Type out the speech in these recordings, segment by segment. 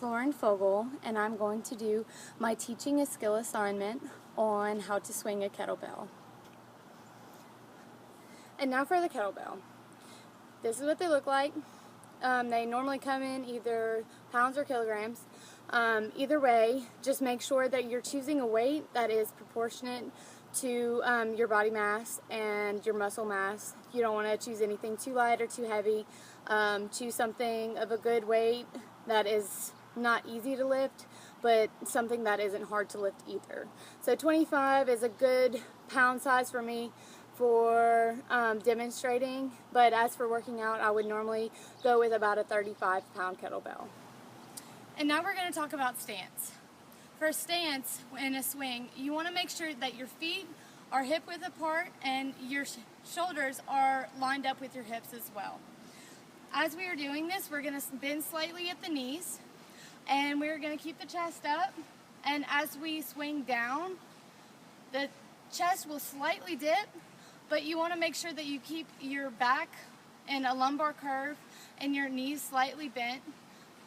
Lauren Fogel, and I'm going to do my teaching a skill assignment on how to swing a kettlebell. And now for the kettlebell. This is what they look like. They normally come in either pounds or kilograms. Either way, just make sure that you're choosing a weight that is proportionate to your body mass and your muscle mass. You don't want to choose anything too light or too heavy. Choose something of a good weight that is not easy to lift, but something that isn't hard to lift either. So 25 is a good pound size for me for demonstrating, but as for working out, I would normally go with about a 35-pound kettlebell. And now we're going to talk about stance. For stance in a swing, you want to make sure that your feet are hip width apart and your shoulders are lined up with your hips as well. As we are doing this, we're going to bend slightly at the knees, and we're going to keep the chest up, and as we swing down, the chest will slightly dip, but you want to make sure that you keep your back in a lumbar curve and your knees slightly bent,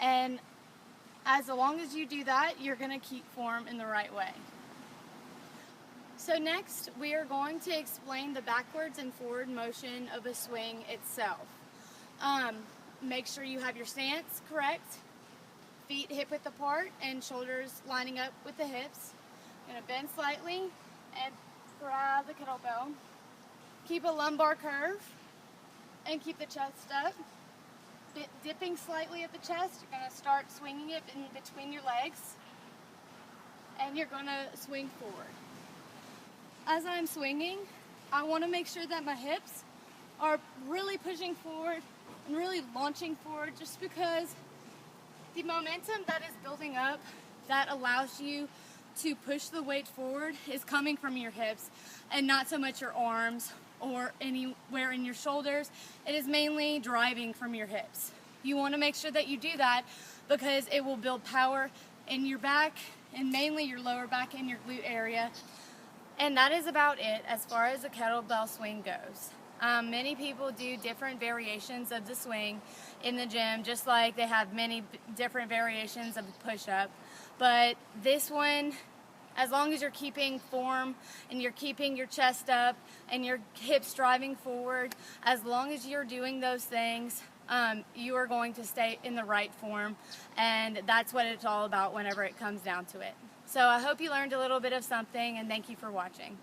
and as long as you do that, you're going to keep form in the right way. So next, we are going to explain the backwards and forward motion of a swing itself. Make sure you have your stance correct, feet hip width apart and shoulders lining up with the hips. You're going to bend slightly and grab the kettlebell. Keep a lumbar curve and keep the chest up. Dipping slightly at the chest, you're going to start swinging it in between your legs, and you're going to swing forward. As I'm swinging, I want to make sure that my hips are really pushing forward and really launching forward, just because the momentum that is building up that allows you to push the weight forward is coming from your hips and not so much your arms or anywhere in your shoulders. It is mainly driving from your hips. You want to make sure that you do that because it will build power in your back and mainly your lower back and your glute area. And that is about it as far as the kettlebell swing goes. Many people do different variations of the swing in the gym, just like they have many different variations of the push-up. But this one, as long as you're keeping form and you're keeping your chest up and your hips driving forward, as long as you're doing those things, you are going to stay in the right form, and that's what it's all about whenever it comes down to it. So I hope you learned a little bit of something, and thank you for watching.